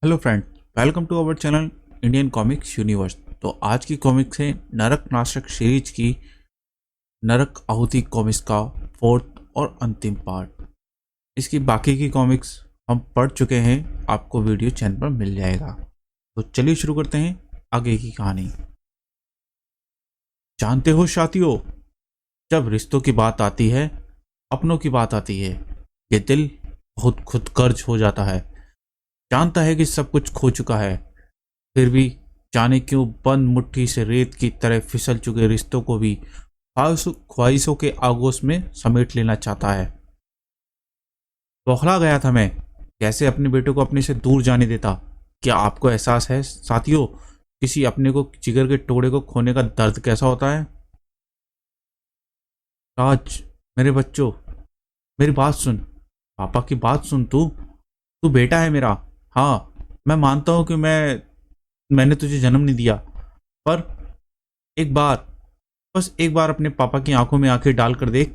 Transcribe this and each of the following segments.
Hello friend, welcome to our channel Indian comics universe. तो आज की कॉमिक्स है नरक नाशक सीरीज की नरक आहुति कॉमिक्स का फोर्थ और अंतिम पार्ट। इसकी बाकी की कॉमिक्स हम पढ़ चुके हैं, आपको वीडियो चैनल पर मिल जाएगा। तो चलिए शुरू करते हैं आगे की कहानी। जानते हो साथियों, जब रिश्तों की बात आती है, अपनों की बात आती है, ये दिल बहुत खुदगर्ज हो जाता है। जानता है कि सब कुछ खो चुका है, फिर भी जाने क्यों बंद मुट्ठी से रेत की तरह फिसल चुके रिश्तों को भी ख्वाहिशों के आगोश में समेट लेना चाहता है। बौखला गया था मैं, कैसे अपने बेटे को अपने से दूर जाने देता। क्या आपको एहसास है साथियों, किसी अपने को जिगर के टुकड़े को खोने का दर्द कैसा होता है? राज, मेरे बच्चों, मेरी बात सुन। पापा की बात सुन। तू तू बेटा है मेरा। हाँ, मैं मानता हूँ कि मैंने तुझे जन्म नहीं दिया, पर एक बार, बस एक बार अपने पापा की आंखों में आंखें डालकर देख।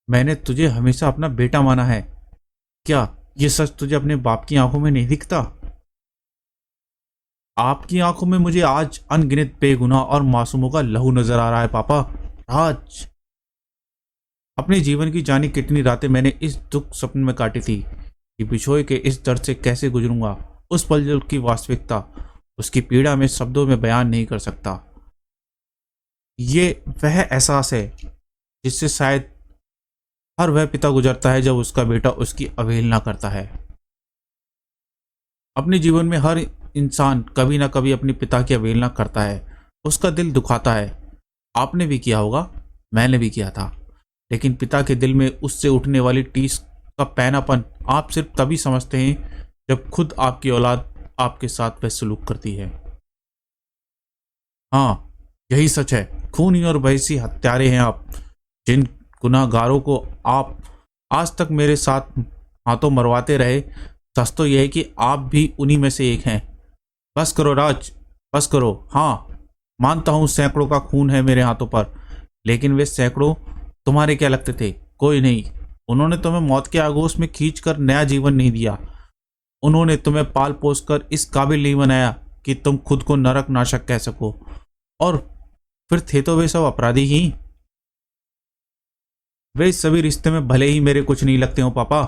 मैंने तुझे हमेशा अपना बेटा माना है। क्या ये सच तुझे अपने बाप की आंखों में नहीं दिखता? आपकी आंखों में मुझे आज अनगिनत बेगुनाह और मासूमों का लहू नजर आ रहा है पापा। राज, अपने जीवन की जानी कितनी रातें मैंने इस दुख स्वप्न में काटी थी कि बिछोए के इस दर्द से कैसे गुजरूंगा। उस पल की वास्तविकता, उसकी पीड़ा में शब्दों में बयान नहीं कर सकता। ये वह एहसास है जिससे शायद हर वह पिता गुजरता है जब उसका बेटा उसकी अवहेलना करता है। अपने जीवन में हर इंसान कभी ना कभी अपने पिता की अवहेलना करता है, उसका दिल दुखाता है। आपने भी किया होगा, मैंने भी किया था। लेकिन पिता के दिल में उससे उठने वाली टीस का पैनापन आप सिर्फ तभी समझते हैं जब खुद आपकी औलाद आपके साथ वह सलूक करती है। हाँ, यही सच है। खूनी और भयसी हत्यारे हैं आप। जिन गुनाहगारों को आप आज तक मेरे साथ हाथों मरवाते रहे, सच तो यह है कि आप भी उन्हीं में से एक हैं। बस करो राज, बस करो। हाँ, मानता हूं सैकड़ों का खून है मेरे हाथों पर, लेकिन वे सैकड़ों तुम्हारे क्या लगते थे? कोई नहीं। उन्होंने तुम्हें मौत के आगोश में खींचकर नया जीवन नहीं दिया। उन्होंने तुम्हें पाल पोस कर इस काबिल नहीं बनाया कि तुम खुद को नरक नाशक कह सको। और फिर थे तो वे सब अपराधी ही। वे इस सभी रिश्ते में भले ही मेरे कुछ नहीं लगते हो पापा,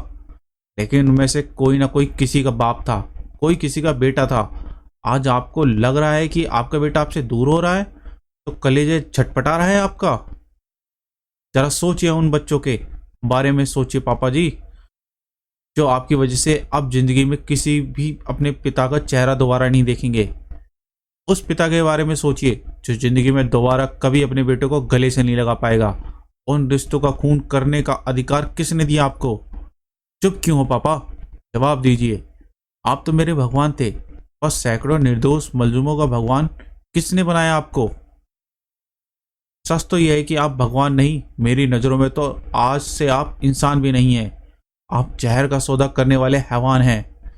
लेकिन उनमें से कोई ना कोई किसी का बाप था, कोई किसी का बेटा था। आज आपको लग रहा है कि आपका बेटा आपसे दूर हो रहा है, तो कलेजे छटपटा रहा है आपका। जरा सोचिए, उन बच्चों के बारे में सोचिए पापा जी, जो आपकी वजह से अब जिंदगी में किसी भी अपने पिता का चेहरा दोबारा नहीं देखेंगे। उस पिता के बारे में सोचिए जो जिंदगी में दोबारा कभी अपने बेटे को गले से नहीं लगा पाएगा। उन रिश्तों का खून करने का अधिकार किसने दिया आपको? चुप क्यों हो पापा? जवाब दीजिए। आप तो मेरे भगवान थे, और सैकड़ों निर्दोष मजलूमों का भगवान किसने बनाया आपको? सच तो यह है कि आप भगवान नहीं, मेरी नज़रों में तो आज से आप इंसान भी नहीं हैं। आप जहर का सौदा करने वाले हैवान हैं।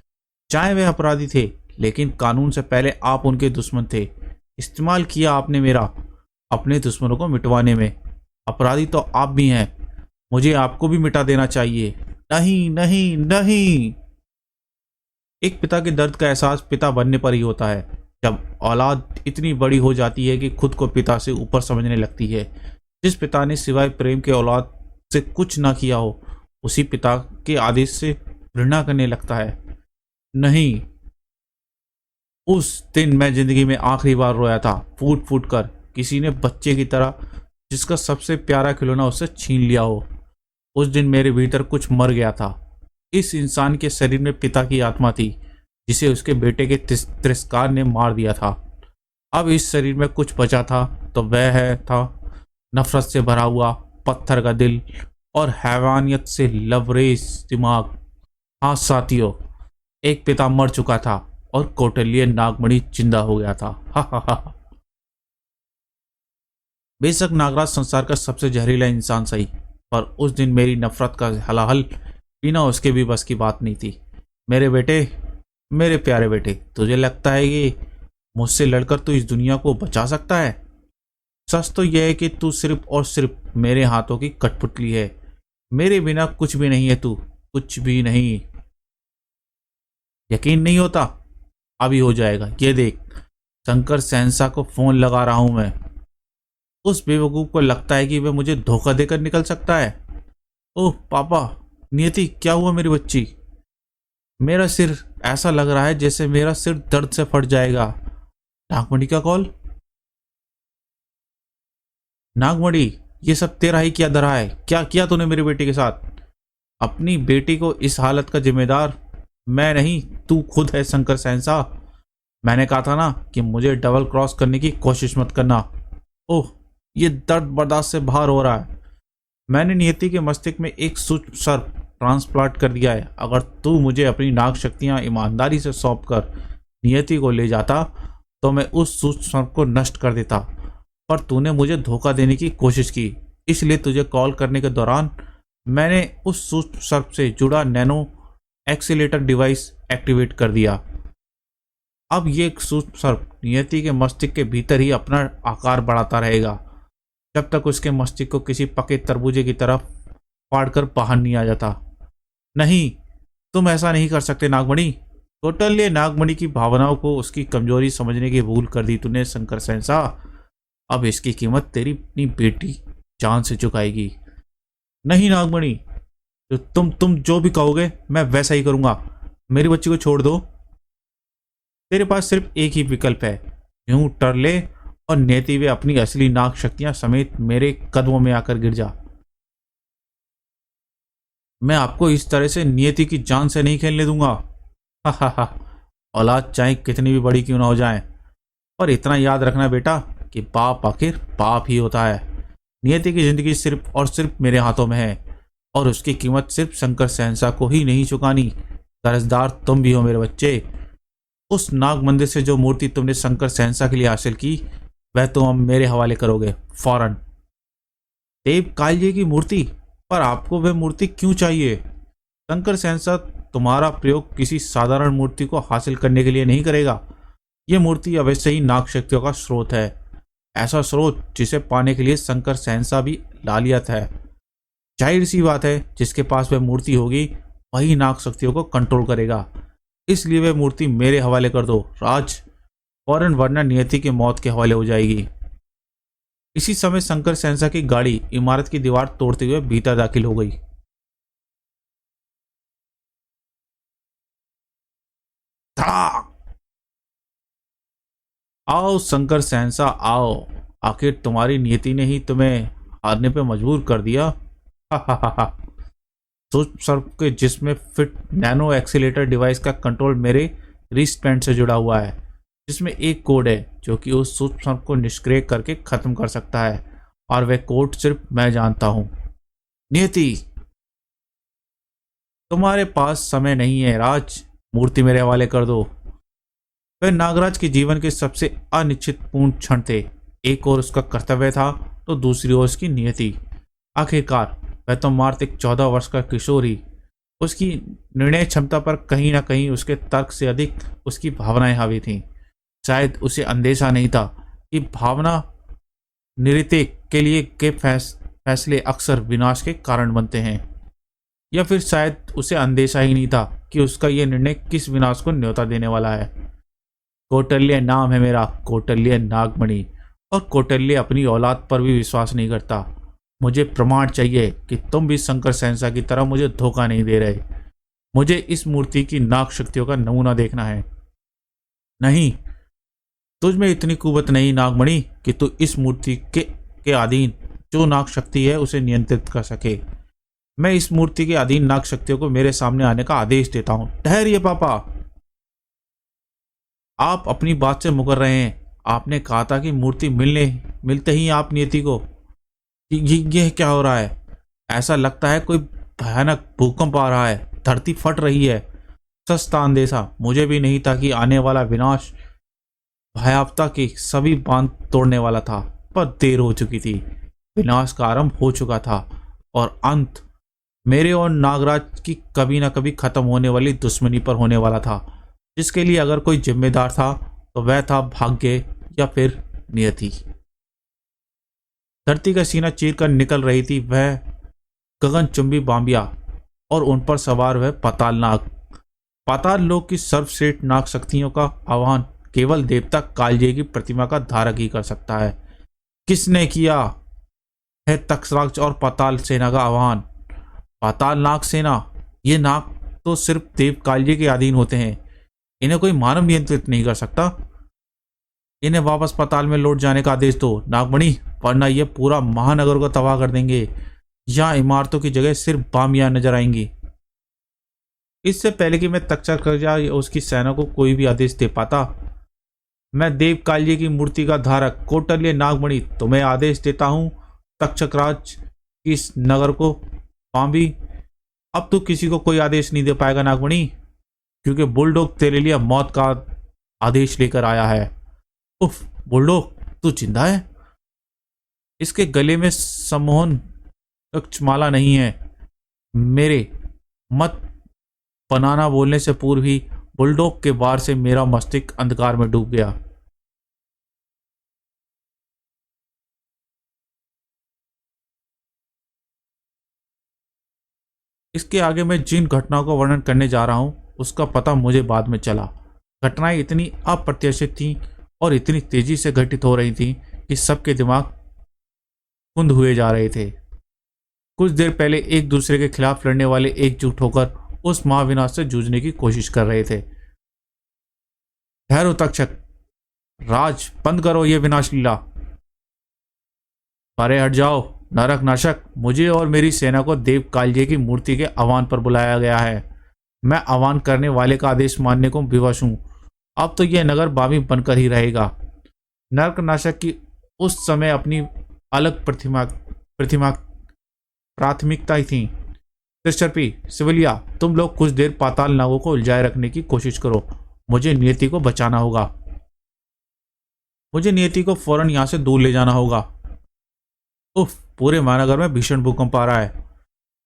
चाहे वे अपराधी थे, लेकिन कानून से पहले आप उनके दुश्मन थे। इस्तेमाल किया आपने मेरा अपने दुश्मनों को मिटवाने में। अपराधी तो आप भी हैं। मुझे आपको भी मिटा देना चाहिए। नहीं नहीं नहीं। एक पिता के दर्द का एहसास पिता बनने पर ही होता है, जब औलाद इतनी बड़ी हो जाती है कि खुद को पिता से ऊपर समझने लगती है। जिस पिता ने सिवाय प्रेम के औलाद से कुछ ना किया हो, उसी पिता के आदेश से घृणा करने लगता है। नहीं, उस दिन मैं जिंदगी में आखिरी बार रोया था, फूट फूट कर, किसी ने बच्चे की तरह जिसका सबसे प्यारा खिलौना उससे छीन लिया हो। उस दिन मेरे भीतर कुछ मर गया था। इस इंसान के शरीर में पिता की आत्मा थी, जिसे उसके बेटे के तिरस्कार ने मार दिया था। अब इस शरीर में कुछ बचा था, तो वह है था नफरत से भरा हुआ पत्थर का दिल और हैवानियत से लबरेज दिमाग। हाँ साथियों, एक पिता मर चुका था और कौटिल्य नागमणि जिंदा हो गया था। हा हा हा। बेशक नागराज संसार का सबसे जहरीला इंसान सही, पर उस दिन मेरी नफरत का हलाहल पीना उसके भी बस की बात नहीं थी। मेरे बेटे, मेरे प्यारे बेटे, तुझे लगता है कि मुझसे लड़कर तू इस दुनिया को बचा सकता है? सच तो यह है कि तू सिर्फ और सिर्फ मेरे हाथों की कठपुतली है। मेरे बिना कुछ भी नहीं है तू, कुछ भी नहीं। यकीन नहीं होता? अभी हो जाएगा, ये देख। शंकर सहनसा को फोन लगा रहा हूं मैं। उस बेवकूफ को लगता है कि वह मुझे धोखा देकर निकल सकता है। ओह पापा, नियति क्या हुआ मेरी बच्ची? मेरा सिर, ऐसा लग रहा है जैसे मेरा सिर दर्द से फट जाएगा। नागमणि का कॉल। नागमणि, ये सब तेरा ही क्या धरा है? क्या किया तूने मेरी बेटी के साथ? अपनी बेटी को इस हालत का जिम्मेदार मैं नहीं, तू खुद है शंकर सहनसा। मैंने कहा था ना कि मुझे डबल क्रॉस करने की कोशिश मत करना। ओह, ये दर्द बर्दाश्त से बाहर हो रहा है। मैंने नियति के मस्तिष्क में एक सूक्ष्म सर्प ट्रांसप्लांट कर दिया है। अगर तू मुझे अपनी नाग शक्तियां ईमानदारी से सौंप कर नियति को ले जाता तो मैं उस सूक्ष्म सर्प को नष्ट कर देता, पर तूने मुझे धोखा देने की कोशिश की। इसलिए तुझे कॉल करने के दौरान मैंने उस सूक्ष्म सर्प से जुड़ा नैनो एक्सीलेटर डिवाइस एक्टिवेट कर दिया। अब ये सूक्ष्म सर्प नियति के मस्तिष्क के भीतर ही अपना आकार बढ़ाता रहेगा जब तक उसके मस्तिष्क को किसी पके तरबूजे की तरफ फाड़कर बाहर नहीं आ जाता। नहीं, तुम ऐसा नहीं कर सकते नागमणि। कौटल्य नागमणि की भावनाओं को उसकी कमजोरी समझने की भूल कर दी तूने शंकर सहनसा। अब इसकी कीमत तेरी अपनी बेटी जान से चुकाएगी। नहीं नागमणि, तो तुम जो भी कहोगे मैं वैसा ही करूंगा। मेरी बच्ची को छोड़ दो। तेरे पास सिर्फ एक ही विकल्प है, यूं टरले और नेति वे अपनी असली नाग शक्तियां समेत मेरे कदमों में आकर गिर जा। मैं आपको इस तरह से नियति की जान से नहीं खेलने दूंगा। हा हा हा। औलाद चाहे कितनी भी बड़ी क्यों ना हो जाए, पर इतना याद रखना बेटा कि बाप आखिर बाप ही होता है। नियति की जिंदगी सिर्फ और सिर्फ मेरे हाथों में है और उसकी कीमत सिर्फ शंकर सहनसा को ही नहीं चुकानी, कर्जदार तुम भी हो मेरे बच्चे। उस नाग मंदिर से जो मूर्ति तुमने शंकर सहनसा के लिए हासिल की वह तुम अब मेरे हवाले करोगे फौरन। देव कालजी की मूर्ति? पर आपको वह मूर्ति क्यों चाहिए? शंकर सहनसा तुम्हारा प्रयोग किसी साधारण मूर्ति को हासिल करने के लिए नहीं करेगा। यह मूर्ति अवश्य ही नाग शक्तियों का स्रोत है, ऐसा स्रोत जिसे पाने के लिए शंकर सहनसा भी लालियत है। जाहिर सी बात है, जिसके पास वह मूर्ति होगी वही नाग शक्तियों को कंट्रोल करेगा। इसलिए वह मूर्ति मेरे हवाले कर दो राज, फौरन, वरना नियति की मौत के हवाले हो जाएगी। इसी समय शंकर सहनसा की गाड़ी इमारत की दीवार तोड़ते हुए भीतर दाखिल हो गई। धड़ाक! आओ शंकर सहनसा आओ, आखिर तुम्हारी नियति ने ही तुम्हें हारने पे मजबूर कर दिया। हा हा हा हा। सूक्ष्म सर्प के जिसमें फिट नैनो एक्सीलेटर डिवाइस का कंट्रोल मेरे रिस्ट बैंड से जुड़ा हुआ है, जिसमें एक कोड है जो कि उस सूक्ष्म सर्प को निष्क्रिय करके खत्म कर सकता है, और वह कोड सिर्फ मैं जानता हूं। नियति, तुम्हारे पास समय नहीं है राज, मूर्ति मेरे हवाले कर दो। वह नागराज के जीवन के सबसे अनिश्चितपूर्ण क्षण थे। एक ओर उसका कर्तव्य था तो दूसरी ओर उसकी नियति। आखिरकार वह तो मात्र एक 14 वर्ष का किशोर ही, उसकी निर्णय क्षमता पर कहीं ना कहीं उसके तर्क से अधिक उसकी भावनाएं हावी थीं। शायद उसे अंदेशा नहीं था कि भावना निरतिक के लिए के फैसले अक्सर विनाश के कारण बनते हैं, या फिर शायद उसे अंदेशा ही नहीं था कि उसका यह निर्णय किस विनाश को न्योता देने वाला है। कौटल्य नाम है मेरा, कौटल्य नागमणि, और कौटल्य अपनी औलाद पर भी विश्वास नहीं करता। मुझे प्रमाण चाहिए कि तुम भी शंकर सहनसा की तरह मुझे धोखा नहीं दे रहे। मुझे इस मूर्ति की नाग शक्तियों का नमूना देखना है। नहीं, तुझ में इतनी कुवत नहीं नागमणि कि तू इस मूर्ति के अधीन जो नाग शक्ति है उसे नियंत्रित कर सके। मैं इस मूर्ति के अधीन नाग शक्तियों को मेरे सामने आने का आदेश देता हूं। ठहरिए पापा, आप अपनी बात से मुकर रहे हैं। आपने कहा था कि मूर्ति मिलते ही आप नियति को। ये क्या हो रहा है? ऐसा लगता है कोई भयानक भूकंप आ रहा है, धरती फट रही है। सस्ता अंदेशा, मुझे भी नहीं था कि आने वाला विनाश भयावता के सभी बांध तोड़ने वाला था, पर देर हो चुकी थी। विनाश का आरंभ हो चुका था और अंत मेरे और नागराज की कभी ना कभी खत्म होने वाली दुश्मनी पर होने वाला था, जिसके लिए अगर कोई जिम्मेदार था तो वह था भाग्य या फिर नियति। धरती का सीना चीर कर निकल रही थी वह गगनचुंबी बांबिया और उन पर सवार वह पाताल नाग। पाताल लोक की सर्वश्रेष्ठ नाग शक्तियों का आह्वान केवल देवता कालजे की प्रतिमा का धारक ही कर सकता है। किसने किया है तक्षराज और पाताल सेना का आह्वान? पाताल नाग सेना। ये नाग तो सिर्फ देव कालजे के अधीन होते हैं, इन्हें कोई मानव नियंत्रित नहीं कर सकता। इन्हें वापस पाताल में लौट जाने का आदेश दो नागमणि, वरना ये पूरा महानगर को तबाह कर देंगे। यहाँ इमारतों की जगह सिर्फ बामियां नजर आएंगी। इससे पहले कि मैं तक्षराज या उसकी सेना को कोई भी आदेश दे पाता, मैं देव काल्य की मूर्ति का धारक कौटल्य नागमणि तुम्हें आदेश देता हूं, तक्षराज की इस नगर को बांबी। अब तू किसी को कोई आदेश नहीं दे पाएगा नागमणि, क्योंकि बुलडॉग तेरे लिए मौत का आदेश लेकर आया है। उफ, बुलडॉग तू जिंदा है? इसके गले में सम्मोहन माला नहीं है। मेरे मत बनाना बोलने से पूर्व ही बुलडॉग के वार से मेरा मस्तिष्क अंधकार में डूब गया। इसके आगे मैं जिन घटनाओं का वर्णन करने जा रहा हूं उसका पता मुझे बाद में चला। घटनाएं इतनी अप्रत्याशित थीं और इतनी तेजी से घटित हो रही थीं कि सबके दिमाग कुंद हुए जा रहे थे। कुछ देर पहले एक दूसरे के खिलाफ लड़ने वाले एकजुट होकर उस महाविनाश से जूझने की कोशिश कर रहे थे। ठहरो तक्षक राज, बंद करो ये विनाश लीला। परे हट जाओ नरक नाशक, मुझे और मेरी सेना को देव काल्य की मूर्ति के आह्वान पर बुलाया गया है। मैं आह्वान करने वाले का आदेश मानने को विवश हूं। अब तो यह नगर बामी बनकर ही रहेगा। नरक नाशक की उस समय अपनी अलग प्राथमिकता थी। त्रिशर्पी, सिविलिया, तुम लोग कुछ देर पाताल नागों को उलझाए रखने की कोशिश करो। मुझे नियति को बचाना होगा। मुझे नियति को फौरन यहां से दूर ले जाना होगा। उफ, पूरे महानगर में भीषण भूकंप आ रहा है।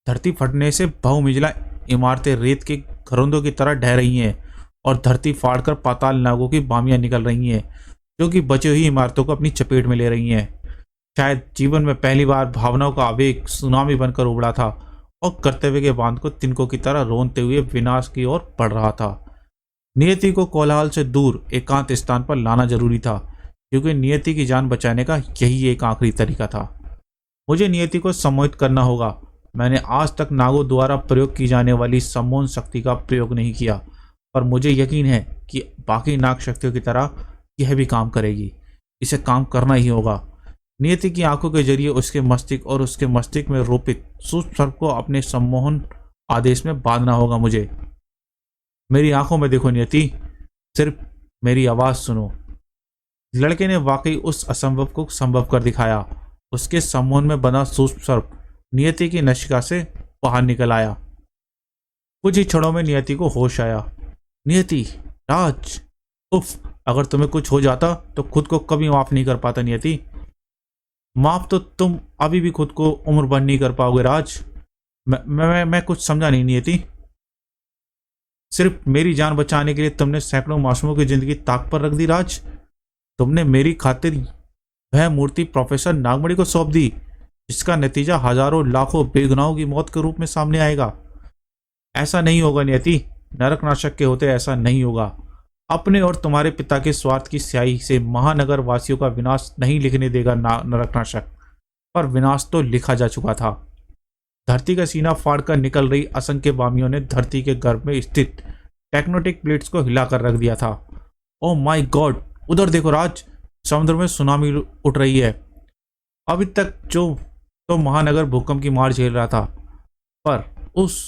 धरती फटने से बहुमंजिला इमारतें रेत के घरोंदों की तरह ढह रही हैं और धरती फाड़कर पाताल नागों की बामियां निकल रही हैं, जो कि बची हुई इमारतों को अपनी चपेट में ले रही हैं। शायद जीवन में पहली बार भावनाओं का आवेग सुनामी बनकर उबड़ा था और कर्तव्य के बांध को तिनकों की तरह रोनते हुए विनाश की ओर बढ़ रहा था। नियति को कोलाहल से दूर एकांत स्थान पर लाना जरूरी था, क्योंकि नियति की जान बचाने का यही एक आखिरी तरीका था। मुझे नियति को सम्मोहित करना होगा। मैंने आज तक नागों द्वारा प्रयोग की जाने वाली सम्मोहन शक्ति का प्रयोग नहीं किया, पर मुझे यकीन है कि बाकी नाग शक्तियों की तरह यह भी काम करेगी। इसे काम करना ही होगा। नियति की आंखों के जरिए उसके मस्तिष्क और उसके मस्तिष्क में रोपित सूक्ष्म सर्प को अपने सम्मोहन आदेश में बांधना होगा। मुझे मेरी आंखों में देखो नियति, सिर्फ मेरी आवाज सुनो। लड़के ने वाकई उस असंभव को संभव कर दिखाया। उसके सम्मोहन में बना सूक्ष्म सर्प नियति की नशिका से बाहर निकल आया। कुछ ही क्षणों में नियति को होश आया। नियति, राज, उफ, अगर तुम्हें कुछ हो जाता तो खुद को कभी माफ नहीं कर पाता नियति। माफ तो तुम अभी भी खुद को उम्र भर नहीं कर पाओगे राज। मैं कुछ समझा नहीं नियति। सिर्फ मेरी जान बचाने के लिए तुमने सैकड़ों मासूमों की जिंदगी ताक पर रख दी राज। तुमने मेरी खातिर वह मूर्ति प्रोफेसर नागमणि को सौंप दी, जिसका नतीजा हजारों लाखों बेगुनाहों की मौत के रूप में सामने आएगा। ऐसा नहीं होगा नियति, नरक नाशक के होते ऐसा नहीं होगा। अपने और तुम्हारे पिता के स्वार्थ की स्याही से महानगर वासियों का विनाश नहीं लिखने देगा नरक नाशक, पर विनाश तो लिखा जा चुका था। धरती का सीना फाड़कर निकल रही असंख्य बामियों ने धरती के गर्भ में स्थित टेक्टोनिक प्लेट्स को हिलाकर रख दिया था। ओ माय गॉड, उधर देखो राज, समुद्र में सुनामी उठ रही है। अभी तक जो तो महानगर भूकंप की मार झेल रहा था, पर उस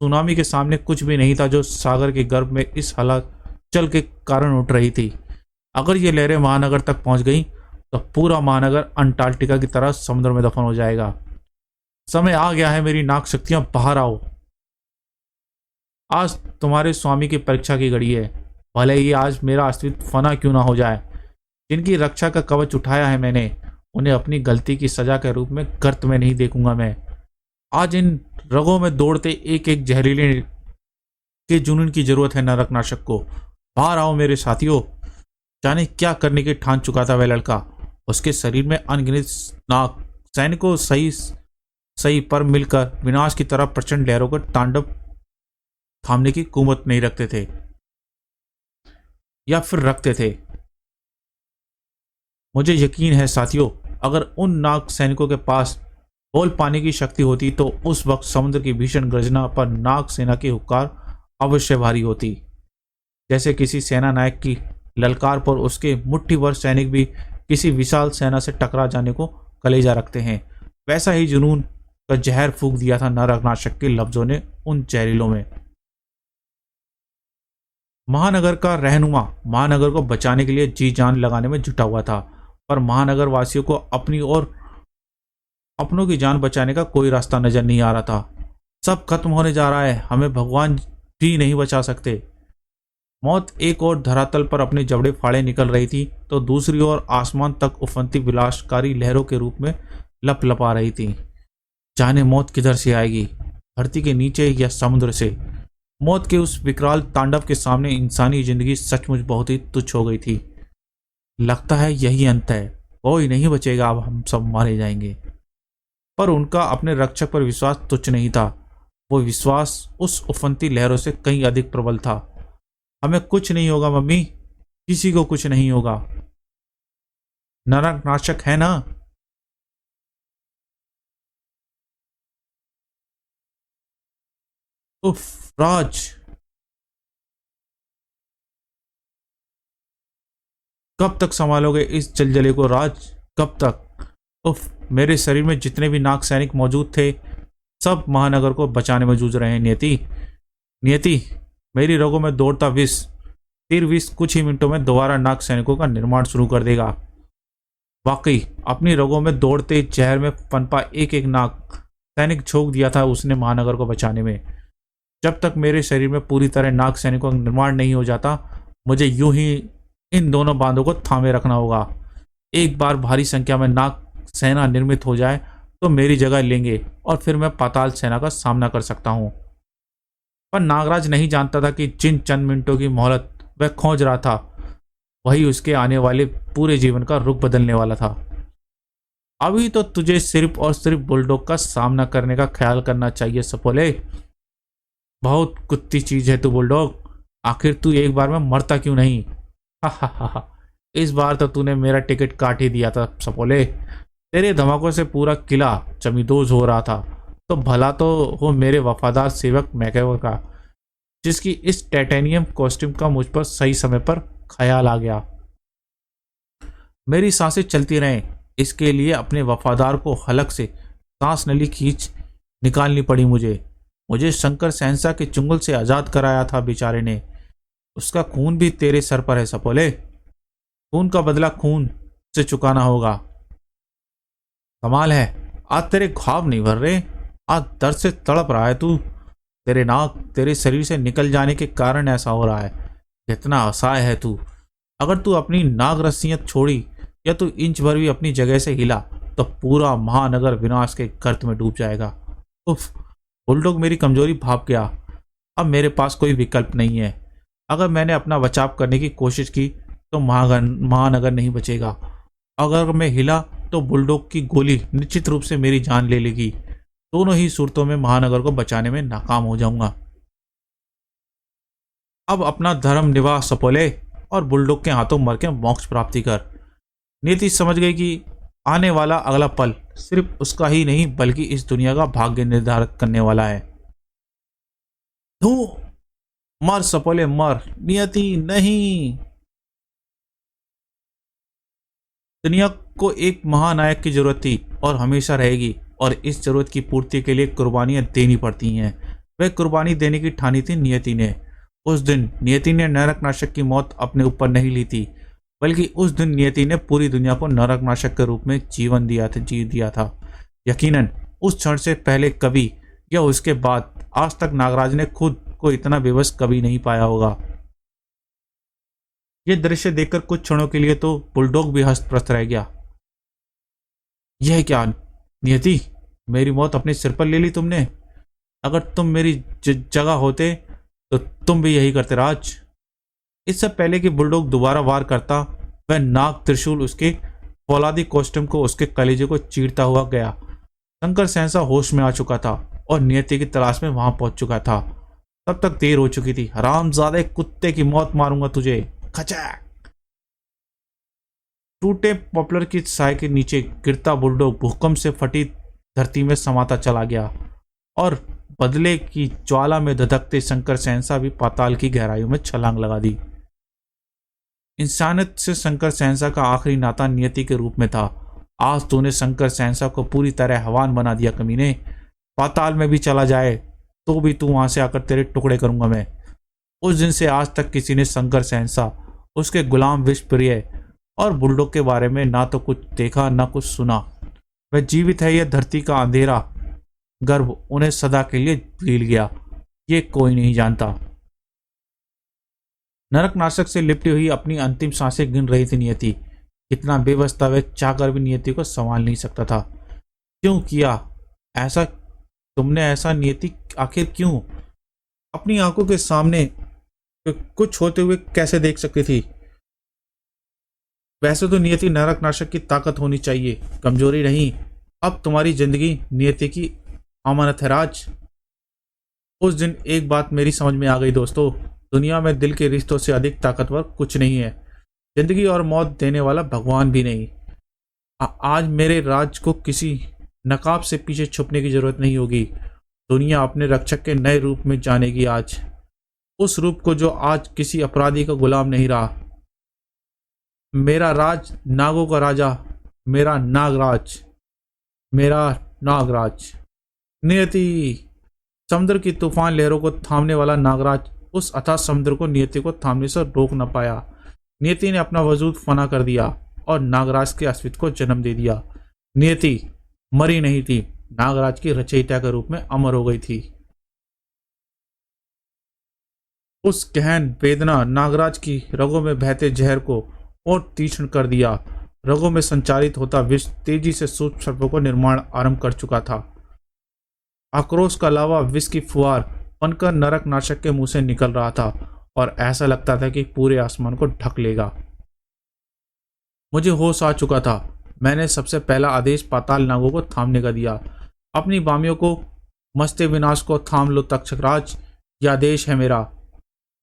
सुनामी के सामने कुछ भी नहीं था जो सागर के गर्भ में इस हलचल के कारण उठ रही थी। अगर ये लहरें महानगर तक पहुंच गई तो पूरा महानगर अंटार्कटिका की तरह समुद्र में दफन हो जाएगा। समय आ गया है मेरी नाग शक्तियां, बाहर आओ। आज तुम्हारे स्वामी की परीक्षा की घड़ी है। भले ही आज मेरा अस्तित्व फना क्यों ना हो जाए। जिनकी रक्षा का कवच उठाया है मैंने, उन्हें अपनी गलती की सजा के रूप में गर्त में नहीं देखूंगा मैं। आज इन रगों में दौड़ते एक एक जहरीले के जुनून की जरूरत है नरक नाशक को। बाहर आओ मेरे साथियों। जाने क्या करने की ठान चुका था वह लड़का। उसके शरीर में अनगिनत नाग सैनिकों सही पर मिलकर विनाश की तरह प्रचंड लहरों का तांडव थामने की कुवत नहीं रखते थे, या फिर रखते थे। मुझे यकीन है साथियों, अगर उन नाग सैनिकों के पास बोल पाने की शक्ति होती तो उस वक्त समुद्र की भीषण गर्जना पर नाग सेना की हुक्कार अवश्य भारी होती। जैसे किसी सेना नायक की ललकार पर उसके मुट्ठी भर सैनिक भी किसी विशाल सेना से टकरा जाने को कलेजा रखते हैं, वैसा ही जुनून का जहर फूंक दिया था नरकनाशक के लफ्जों ने उन जहरीलों में। महानगर का रहनुमा महानगर को बचाने के लिए जी जान लगाने में जुटा हुआ था, पर महानगर वासियों को अपनी और अपनों की जान बचाने का कोई रास्ता नजर नहीं आ रहा था। सब खत्म होने जा रहा है, हमें भगवान भी नहीं बचा सकते। मौत एक और धरातल पर अपने जबड़े फाड़े निकल रही थी तो दूसरी ओर आसमान तक उफनती विलासकारी लहरों के रूप में लपलपा रही थी। जाने मौत किधर से आएगी, धरती के नीचे या समुद्र से। मौत के उस विकराल तांडव के सामने इंसानी जिंदगी सचमुच बहुत ही तुच्छ हो गई थी। लगता है यही अंत है, कोई नहीं बचेगा, अब हम सब मारे जाएंगे। पर उनका अपने रक्षक पर विश्वास तुच्छ नहीं था, वो विश्वास उस उफनती लहरों से कहीं अधिक प्रबल था। हमें कुछ नहीं होगा मम्मी, किसी को कुछ नहीं होगा, नरकनाशक है ना। उफ राज, कब तक संभालोगे इस जलजले को राज, कब तक। उफ, मेरे शरीर में जितने भी नाग सैनिक मौजूद थे सब महानगर को बचाने में जूझ रहे हैं। नियति, नियति, मेरी रगों में दौड़ता विष, तीर विष कुछ ही मिनटों में दोबारा नाग सैनिकों का निर्माण शुरू कर देगा। वाकई अपनी रगों में दौड़ते जहर में पनपा एक एक नाग सैनिक झोंक दिया था उसने महानगर को बचाने में। जब तक मेरे शरीर में पूरी तरह नाग सैनिकों का निर्माण नहीं हो जाता, मुझे यूं ही इन दोनों बांधों को थामे रखना होगा। एक बार भारी संख्या में नाग सेना निर्मित हो जाए तो मेरी जगह लेंगे और फिर मैं पाताल सेना का सामना कर सकता हूं। पर नागराज नहीं जानता था कि जिन चंद मिनटों की मोहलत वह खोज रहा था वही उसके आने वाले पूरे जीवन का रुख बदलने वाला था। अभी तो तुझे सिर्फ और सिर्फ बुलडॉग का सामना करने का ख्याल करना चाहिए सपोले। बहुत कुत्ती चीज है तू बुलडॉग, आखिर तू एक बार में मरता क्यों नहीं। हा हा हा हा, इस बार तो तूने मेरा टिकट काट ही दिया था सपोले। तेरे धमाकों से पूरा किला चमीदोज हो रहा था, तो भला तो हो मेरे वफादार सेवक मैकेवर का, जिसकी इस टाइटेनियम कॉस्ट्यूम का मुझ पर सही समय पर ख्याल आ गया। मेरी सांसें चलती रहें इसके लिए अपने वफादार को हलक से सांस नली खींच निकालनी पड़ी। मुझे शंकर सहनसा के चुंगल से आजाद कराया था बेचारे ने, उसका खून भी तेरे सर पर है सपोले। खून का बदला खून से चुकाना होगा। कमाल है, आज तेरे ख्वाब नहीं भर रहे, आज दर्द से तड़प रहा है तू। तेरे नाक तेरे शरीर से निकल जाने के कारण ऐसा हो रहा है। कितना असहाय है तू। अगर तू अपनी नाग रस्सियां छोड़ी या तू इंच भर भी अपनी जगह से हिला तो पूरा महानगर विनाश के गर्त में डूब जाएगा। उफ, बुलडॉग मेरी कमजोरी भाप गया। अब मेरे पास कोई विकल्प नहीं है। अगर मैंने अपना बचाव करने की कोशिश की तो महानगर नहीं बचेगा। अगर मैं हिला तो बुलडॉग की गोली निश्चित रूप से मेरी जान ले लेगी। दोनों ही सूरतों में महानगर को बचाने में नाकाम हो जाऊंगा। अब अपना धर्म निभा सपोले और बुलडॉग के हाथों मर के मोक्ष प्राप्ति कर। नीति समझ गई कि आने वाला अगला पल सिर्फ उसका ही नहीं बल्कि इस दुनिया का भाग्य निर्धारित करने वाला है। धू, मर सपोले मर, नियति नहीं। दुनिया को एक महानायक की जरूरत थी और हमेशा रहेगी, और इस जरूरत की पूर्ति के लिए कुर्बानियां देनी पड़ती हैं। वह कुर्बानी देने की ठानी थी नियति ने। उस दिन नियति ने नरकनाशक की मौत अपने ऊपर नहीं ली थी, बल्कि उस दिन नियति ने पूरी दुनिया को नरकनाशक के रूप में जीवन जी दिया था। यकीनन उस क्षण से पहले कभी या उसके बाद आज तक नागराज ने खुद को इतना बेबस कभी नहीं पाया होगा। यह दृश्य देखकर कुछ क्षणों के लिए तो बुलडॉग भी हस्तप्रस्त रह गया। यह क्या नियति, मेरी मौत अपने सिर पर ले ली तुमने। अगर तुम मेरी जगह होते तो तुम भी यही करते राज। इससे पहले कि बुलडॉग दोबारा वार करता, वह नाग त्रिशूल उसके फौलादी कॉस्ट्यूम को उसके कलेजे को चीरता हुआ गया। शंकर सहसा होश में आ चुका था और नियति की तलाश में वहां पहुंच चुका था। तब तक देर हो चुकी थी। हरामजादे, कुत्ते की मौत मारूंगा तुझे। खचैक। टूटे पॉपुलर की साय के नीचे गिरता बुलडॉग भूकंप से फटी धरती में समाता चला गया और बदले की ज्वाला में धधकते शंकर सहनसा भी पाताल की गहराइयों में छलांग लगा दी। इंसानियत से शंकर सहनसा का आखिरी नाता नियति के रूप में था। आज तूने शंकर सहनसा को पूरी तरह हवान बना दिया कमीने। पाताल में भी चला जाए तो भी तू वहां से आकर तेरे टुकड़े करूंगा मैं। उस दिन से आज तक किसी ने शंकर सहनसा, उसके गुलाम विषप्रिय और बुलडॉग के बारे में ना तो कुछ देखा ना कुछ सुना। वह जीवित है, यह धरती का अंधेरा गर्भ उन्हें सदा के लिए लील गया, ये कोई नहीं जानता। नरकनाशक से लिपटी हुई अपनी अंतिम सांसें गिन रही थी नियति। कितना बेबस था वह, चाहकर भी नियति को संभाल नहीं सकता था। क्यों किया ऐसा तुमने? ऐसा नियति, आखिर क्यों? अपनी आंखों के सामने कुछ होते हुए कैसे देख सकती थी? वैसे तो नियति नरकनाशक की ताकत होनी चाहिए, कमजोरी नहीं। अब तुम्हारी जिंदगी नियति की अमानत है राज। उस दिन एक बात मेरी समझ में आ गई दोस्तों, दुनिया में दिल के रिश्तों से अधिक ताकतवर कुछ नहीं है। जिंदगी और मौत देने वाला भगवान भी नहीं। आज मेरे राज को किसी नकाब से पीछे छुपने की जरूरत नहीं होगी। दुनिया अपने रक्षक के नए रूप में जानेगी आज, उस रूप को जो आज किसी अपराधी का गुलाम नहीं रहा। मेरा राज, नागों का राजा, मेरा नागराज, मेरा नागराज। नियति, समुद्र की तूफान लहरों को थामने वाला नागराज उस अथाह समुद्र को नियति को थामने से रोक न पाया। नियति ने अपना वजूद फना कर दिया और नागराज के अस्तित्व को जन्म दे दिया। नियति मरी नहीं थी, नागराज की रचयिता के रूप में अमर हो गई थी। उस गहन वेदना नागराज की रगों में बहते जहर को और तीक्ष्ण कर दिया। रगों में संचारित होता विष तेजी से सूक्ष्म सर्पों को निर्माण आरंभ कर चुका था। आक्रोश का लावा विष की फुहार बनकर नरकनाशक के मुंह से निकल रहा था और ऐसा लगता था कि पूरे आसमान को ढक लेगा। मुझे होश आ चुका था। मैंने सबसे पहला आदेश पाताल नागों को थामने का दिया। अपनी बामियों को, मस्ते विनाश को थाम लो तक्षकराज, यह आदेश है मेरा।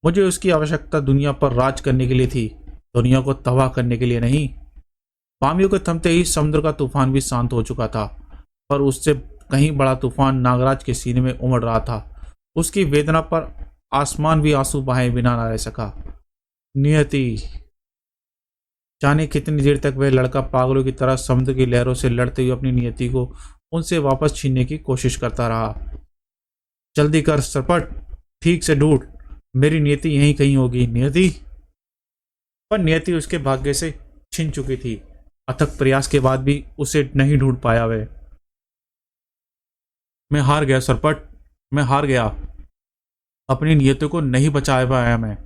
मुझे उसकी आवश्यकता दुनिया पर राज करने के लिए थी, दुनिया को तबाह करने के लिए नहीं। बामियों को थमते ही समुद्र का तूफान भी शांत हो चुका था, पर उससे कहीं बड़ा तूफान नागराज के सीने में उमड़ रहा था। उसकी वेदना पर आसमान भी आंसू बहाए बिना न रह सका। नियति, जाने कितनी देर तक वह लड़का पागलों की तरह समुद्र की लहरों से लड़ते हुए अपनी नियति को उनसे वापस छीनने की कोशिश करता रहा। जल्दी कर सरपट, ठीक से ढूंढ, मेरी नियति यहीं कहीं होगी। नियति, पर नियति उसके भाग्य से छिन चुकी थी। अथक प्रयास के बाद भी उसे नहीं ढूंढ पाया वह। मैं हार गया सरपट, मैं हार गया। अपनी नियति को नहीं बचा पाया मैं।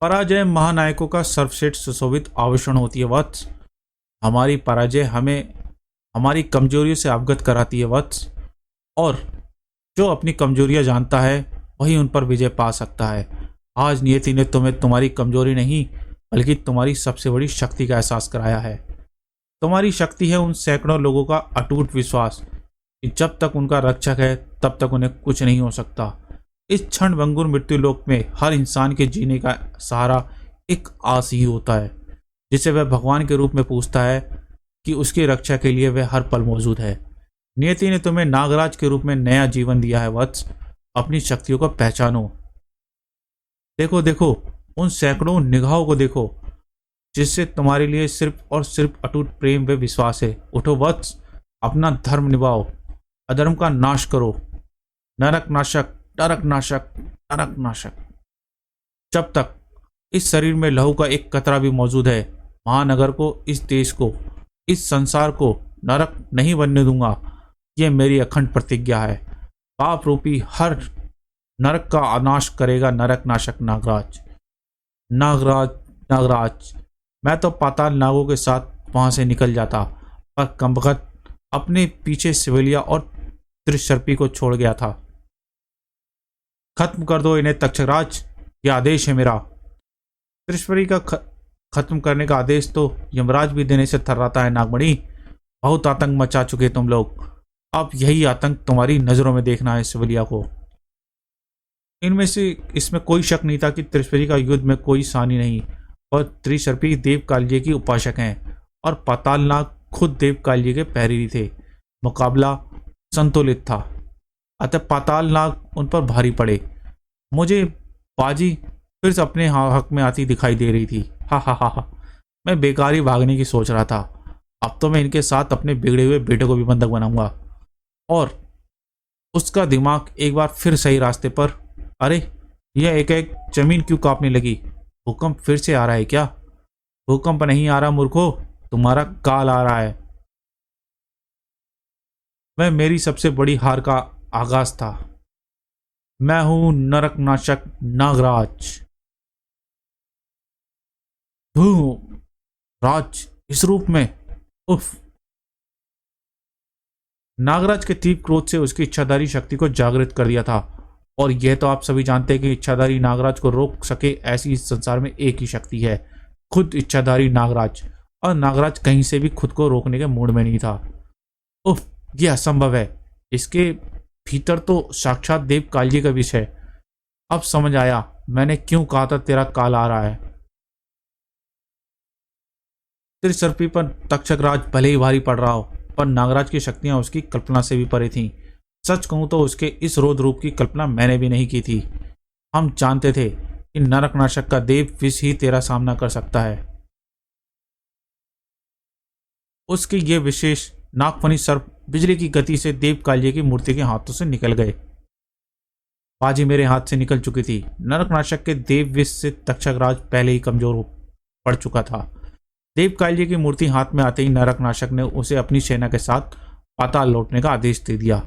पराजय महानायकों का सर्वश्रेष्ठ सुशोभित आभूषण होती है वत्स। हमारी पराजय हमें हमारी कमजोरियों से अवगत कराती है वत्स, और जो अपनी कमजोरियां जानता है वही उन पर विजय पा सकता है। आज नियति ने तुम्हें तुम्हारी कमजोरी नहीं बल्कि तुम्हारी सबसे बड़ी शक्ति का एहसास कराया है। तुम्हारी शक्ति है उन सैकड़ों लोगों का अटूट विश्वास कि जब तक उनका रक्षक है तब तक उन्हें कुछ नहीं हो सकता। इस क्षण भंगुर मृत्यु लोक में हर इंसान के जीने का सहारा एक आस ही होता है, जिसे वह भगवान के रूप में पूछता है कि उसकी रक्षा के लिए वह हर पल मौजूद है। नियति ने तुम्हें नागराज के रूप में नया जीवन दिया है वत्स। अपनी शक्तियों को पहचानो। देखो देखो, उन सैकड़ों निगाहों को देखो जिससे तुम्हारे लिए सिर्फ और सिर्फ अटूट प्रेम व विश्वास है। उठो वत्स, अपना धर्म निभाओ, अधर्म का नाश करो। नरकनाशक, नरकनाशक, नरकनाशक। जब तक इस शरीर में लहू का एक कतरा भी मौजूद है, महानगर को, इस देश को, इस संसार को नरक नहीं बनने दूंगा। यह मेरी अखंड प्रतिज्ञा है। पाप रूपी हर नरक का अनाश करेगा नरकनाशक नागराज। नागराज, नागराज। मैं तो पाताल नागों के साथ वहां से निकल जाता, पर कमबख्त अपने पीछे सिविलिया और त्रिशर्पी को छोड़ गया था। खत्म कर दो इन्हें तक्षकराज, यह आदेश है मेरा। त्रिशर्पी का खत्म करने का आदेश तो यमराज भी देने से थर्राता है नागमणि। बहुत आतंक मचा चुके तुम लोग, अब यही आतंक तुम्हारी नजरों में देखना है सिविलिया को। इनमें से इसमें कोई शक नहीं था कि त्रिशरी का युद्ध में कोई सानी नहीं, और त्रिशर्पी देव काल्य की उपासक हैं और पातालनाग खुद देव काल्य के पैरी थे। मुकाबला संतुलित था, अतः पातालनाग उन पर भारी पड़े। मुझे बाजी फिर से अपने हक में आती दिखाई दे रही थी। हा हा हा हा, मैं बेकार ही भागने की सोच रहा था। अब तो मैं इनके साथ अपने बिगड़े हुए बेटे को भी बंधक बनाऊंगा और उसका दिमाग एक बार फिर सही रास्ते पर। अरे, यह एक एक जमीन क्यों कांपने लगी? भूकंप फिर से आ रहा है क्या? भूकंप नहीं आ रहा मूर्खो, तुम्हारा काल आ रहा है। वह मेरी सबसे बड़ी हार का आगाज था। मैं हूं नरकनाशक नागराज। राज इस रूप में? उफ! नागराज के तीव्र क्रोध से उसकी इच्छाधारी शक्ति को जागृत कर दिया था, और यह तो आप सभी जानते हैं कि इच्छाधारी नागराज को रोक सके ऐसी इस संसार में एक ही शक्ति है, खुद इच्छाधारी नागराज। और नागराज कहीं से भी खुद को रोकने के मूड में नहीं था। उफ! यह असंभव है। इसके भीतर तो साक्षात देव काल्य का विष है। अब समझ आया मैंने क्यों कहा था तेरा काल आ रहा है। त्रिशर्पी पर तक्षकराज भले ही भारी पड़ रहा हो, पर नागराज की शक्तियां उसकी कल्पना से भी परे थीं। सच कहूं तो उसके इस रोध रूप की कल्पना मैंने भी नहीं की थी। हम जानते थे कि नरकनाशक का देव विष ही तेरा सामना कर सकता है। उसके ये विशेष नागफनी सर्प बिजली की गति से देव काल्य की मूर्ति के हाथों से निकल गए। बाजी मेरे हाथ से निकल चुकी थी। नरकनाशक के देव विष से तक्षकराज पहले ही कमजोर पड़ चुका था। देव काल्य की मूर्ति हाथ में आते ही नरकनाशक ने उसे अपनी सेना के साथ पाताल लौटने का आदेश दे दिया।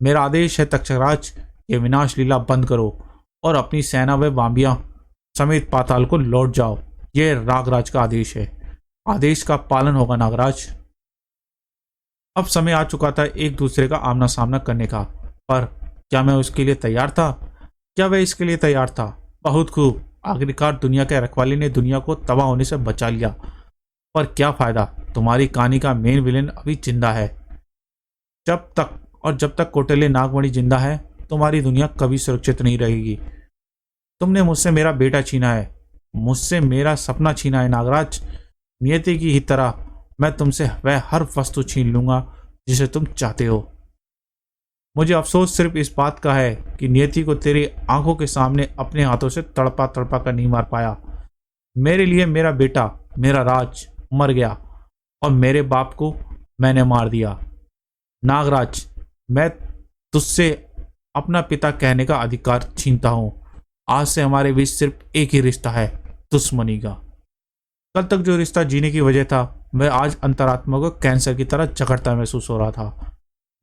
मेरा आदेश है तक्षकराज, ये विनाश लीला बंद करो और अपनी सेना व बांबिया समेत पाताल को लौट जाओ। यह नागराज का आदेश है। आदेश का पालन होगा नागराज। अब समय आ चुका था एक दूसरे का आमना सामना करने का, पर क्या मैं उसके लिए तैयार था? क्या वह इसके लिए तैयार था? बहुत खूब। आखिरकार दुनिया के रखवाले ने दुनिया को तबाह होने से बचा लिया, पर क्या फायदा? तुम्हारी कहानी का मेन विलेन अभी जिंदा है। जब तक कौटिल्य नागमणि जिंदा है, तुम्हारी दुनिया कभी सुरक्षित नहीं रहेगी। तुमने मुझसे मेरा बेटा छीना है, मुझसे मेरा सपना छीना है नागराज। नियति की ही तरह मैं तुमसे वह हर वस्तु छीन लूंगा जिसे तुम चाहते हो। मुझे अफसोस सिर्फ इस बात का है कि नियति को तेरी आंखों के सामने अपने हाथों से तड़पा तड़पा कर नहीं मार पाया। मेरे लिए मेरा बेटा, मेरा राज मर गया, और मेरे बाप को मैंने मार दिया। नागराज, मैं तुझसे अपना पिता कहने का अधिकार छीनता हूं। आज से हमारे बीच सिर्फ एक ही रिश्ता है, दुश्मनी का। कल तक जो रिश्ता जीने की वजह था, वह आज अंतरात्मा को कैंसर की तरह जकड़ता महसूस हो रहा था।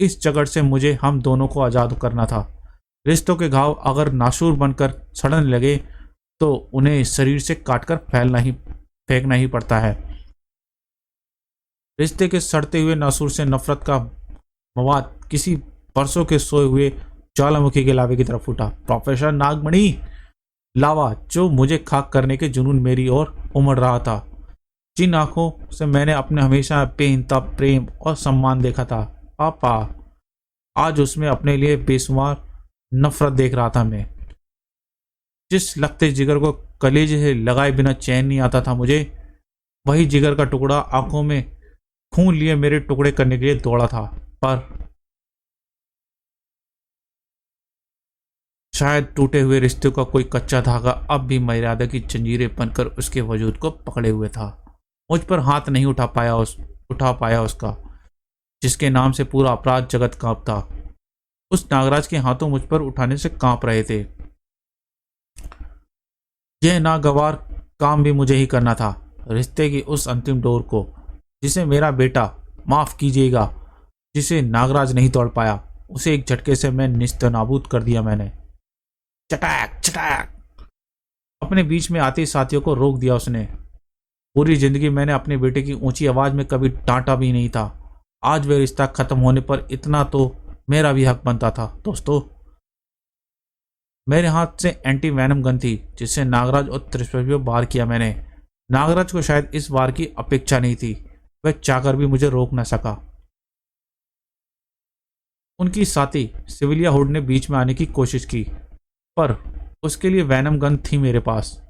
इस जकड़ से मुझे हम दोनों को आजाद करना था। रिश्तों के घाव अगर नासूर बनकर सड़ने लगे तो उन्हें शरीर से काटकर फेंकना ही पड़ता है। रिश्ते के सड़ते हुए नासूर से नफरत का मवाद किसी बरसों के सोए हुए ज्वालामुखी के लावे की तरफ उठा। प्रोफेसर नागमणि, लावा जो मुझे खाक करने के जुनून मेरी ओर उमड़ रहा था, जिन आंखों से मैंने अपने हमेशा बेइंतहा प्रेम और सम्मान देखा था, पापा, आज उसमें अपने लिए बेशुमार नफरत देख रहा था मैं। जिस लगते जिगर को कलेजे से लगाए बिना चैन नहीं आता था मुझे, वही जिगर का टुकड़ा आंखों में खून लिए मेरे टुकड़े करने के लिए दौड़ा था। पर शायद टूटे हुए रिश्ते का कोई कच्चा धागा अब भी मर्यादा की जंजीरें बनकर उसके वजूद को पकड़े हुए था। मुझ पर हाथ नहीं उठा पाया उसका, जिसके नाम से पूरा अपराध जगत कांपता। उस नागराज के हाथों मुझ पर उठाने से कांप रहे थे। यह नागवार काम भी मुझे ही करना था। रिश्ते की उस अंतिम डोर को, जिसे मेरा बेटा, माफ कीजिएगा, जिसे नागराज नहीं तोड़ पाया, उसे एक झटके से मैं निस्तनाबूद कर दिया मैंने। चटाक चटाक अपने बीच में आते साथियों को रोक दिया उसने। पूरी जिंदगी मैंने अपने बेटे की ऊंची आवाज में कभी डांटा भी नहीं था। आज वह रिश्ता खत्म होने पर इतना तो मेरा भी हक बनता था। दोस्तों, मेरे हाथ से एंटी वैनम गन थी, जिससे नागराज और त्रिशर्पी को वार किया मैंने। नागराज को शायद इस वार की अपेक्षा नहीं थी, वह चाहकर भी मुझे रोक न सका। उनकी साथी सिविलिया हुड ने बीच में आने की कोशिश की, पर उसके लिए वैनम गन थी मेरे पास।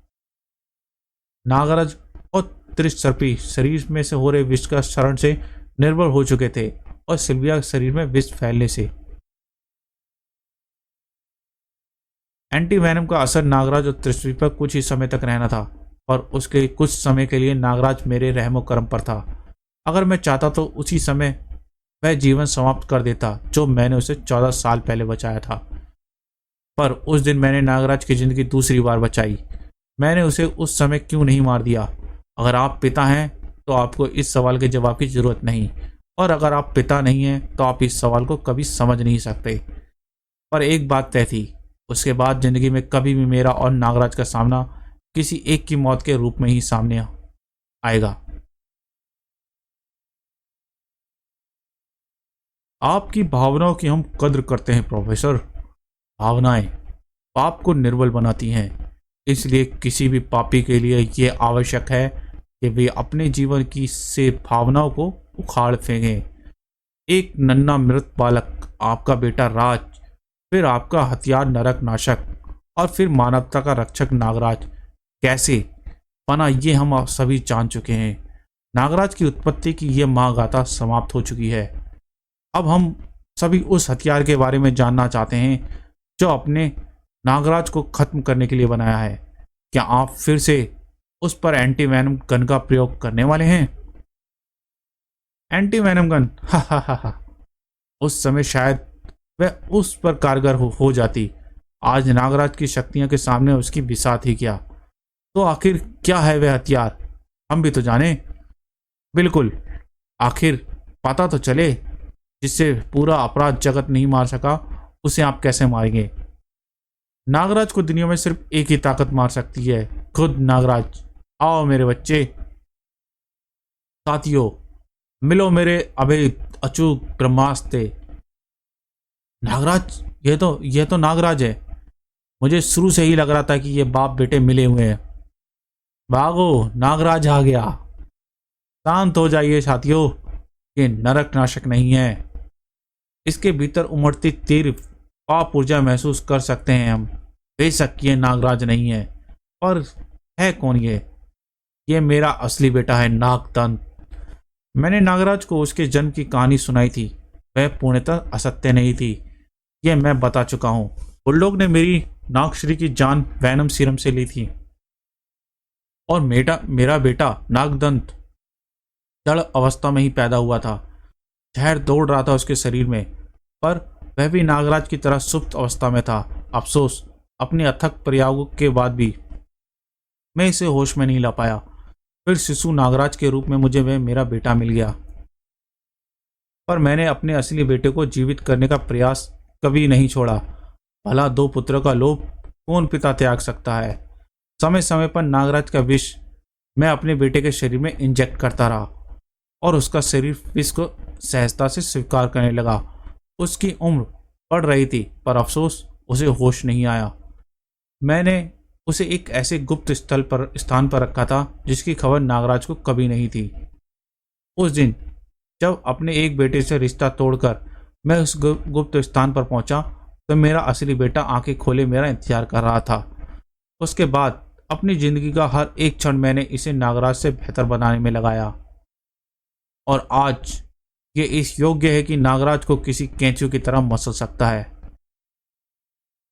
नागराज और त्रिशर्पी शरीर में से हो रहे विष का शरण से निर्भर हो चुके थे और सिल्विया के शरीर में विष फैलने से एंटी वैनम का असर नागराज और त्रिशर्पी पर कुछ ही समय तक रहना था, और उसके कुछ समय के लिए नागराज मेरे रहमो करम पर था। अगर मैं चाहता तो उसी समय वह जीवन समाप्त कर देता जो मैंने उसे 14 साल पहले बचाया था। पर उस दिन मैंने नागराज की जिंदगी दूसरी बार बचाई। मैंने उसे उस समय क्यों नहीं मार दिया? अगर आप पिता हैं तो आपको इस सवाल के जवाब की जरूरत नहीं, और अगर आप पिता नहीं हैं तो आप इस सवाल को कभी समझ नहीं सकते। पर एक बात तय थी, उसके बाद जिंदगी में कभी भी मेरा और नागराज का सामना किसी एक की मौत के रूप में ही सामने आएगा। आपकी भावनाओं की हम कद्र करते हैं प्रोफेसर। भावनाएं पाप को निर्बल बनाती हैं, इसलिए किसी भी पापी के लिए यह आवश्यक है कि वे अपने जीवन की से भावनाओं को उखाड़ फेंकें। एक नन्हा मृत बालक, आपका बेटा राज, फिर आपका हथियार नरक नाशक, और फिर मानवता का रक्षक नागराज कैसे बना ये हम आप सभी जान चुके हैं। नागराज की उत्पत्ति की यह महागाथा समाप्त हो चुकी है। अब हम सभी उस हथियार के बारे में जानना चाहते हैं जो अपने नागराज को खत्म करने के लिए बनाया है। क्या आप फिर से उस पर एंटी वैनम गन का प्रयोग करने वाले हैं? एंटी वैनम गन, हा हा हा हा। उस समय शायद वह उस पर कारगर हो जाती। आज नागराज की शक्तियों के सामने उसकी बिसात ही क्या। तो आखिर क्या है वह हथियार? हम भी तो जाने। बिल्कुल, आखिर पता तो चले। जिससे पूरा अपराध जगत नहीं मार सका, उसे आप कैसे मारेंगे? नागराज को दुनिया में सिर्फ एक ही ताकत मार सकती है, खुद नागराज। आओ मेरे बच्चे, साथियों, मिलो मेरे अभय अचूक ब्रह्मास्त्र। नागराज, यह तो नागराज है। मुझे शुरू से ही लग रहा था कि ये बाप बेटे मिले हुए हैं। भागो, नागराज आ गया। शांत हो जाइए साथियों, ये नरक नाशक नहीं है। इसके भीतर उमड़ती तीव्र पाप ऊर्जा महसूस कर सकते हैं हम। बेशक ये नागराज नहीं है, पर है कौन ये? ये मेरा असली बेटा है, नागदंत। मैंने नागराज को उसके जन्म की कहानी सुनाई थी। वह पूर्णतः असत्य नहीं थी, यह मैं बता चुका हूं। बुलडॉग ने मेरी नागश्री की जान वैनम सीरम से ली थी, और मेरा बेटा नागदंत जड़ अवस्था में ही पैदा हुआ था। जहर दौड़ रहा था उसके शरीर में, पर वह भी नागराज की तरह सुप्त अवस्था में था। अफसोस, अपने अथक प्रयागों के बाद भी मैं इसे होश में नहीं ला पाया। फिर शिशु नागराज के रूप में मुझे वह मेरा बेटा मिल गया, पर मैंने अपने असली बेटे को जीवित करने का प्रयास कभी नहीं छोड़ा। भला दो पुत्रों का लोभ कौन पिता त्याग सकता है? समय समय पर नागराज का विष मैं अपने बेटे के शरीर में इंजेक्ट करता रहा, और उसका शरीर विष को सहजता से स्वीकार करने लगा। उसकी उम्र बढ़ रही थी, पर अफसोस उसे होश नहीं आया। मैंने उसे एक ऐसे गुप्त स्थान पर रखा था जिसकी खबर नागराज को कभी नहीं थी। उस दिन जब अपने एक बेटे से रिश्ता तोड़कर मैं उस गुप्त स्थान पर पहुंचा, तो मेरा असली बेटा आंखें खोले मेरा इंतजार कर रहा था। उसके बाद अपनी जिंदगी का हर एक क्षण मैंने इसे नागराज से बेहतर बनाने में लगाया, और आज ये इस योग्य है कि नागराज को किसी कैंचियों की तरह मसल सकता है।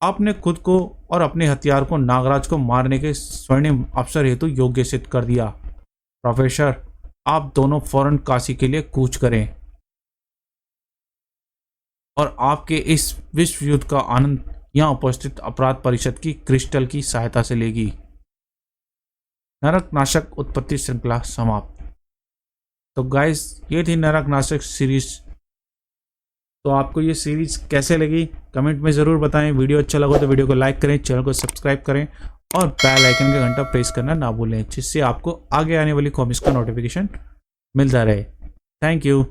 आपने खुद को और अपने हथियार को नागराज को मारने के स्वर्णिम अवसर हेतु योग्य सिद्ध कर दिया। प्रोफेसर, आप दोनों फौरन काशी के लिए कूच करें, और आपके इस विश्व युद्ध का आनंद यहाँ उपस्थित अपराध परिषद की क्रिस्टल की सहायता से लेगी। नरक नाशक उत्पत्ति श्रृंखला समाप्त। तो गाइस, ये थी नरक नाशक सीरीज। तो आपको ये सीरीज कैसे लगी कमेंट में ज़रूर बताएं। वीडियो अच्छा लगा तो वीडियो को लाइक करें, चैनल को सब्सक्राइब करें, और बेल आइकन का घंटा प्रेस करना ना भूलें, जिससे आपको आगे आने वाली कॉमिक्स का नोटिफिकेशन मिलता रहे। Thank you.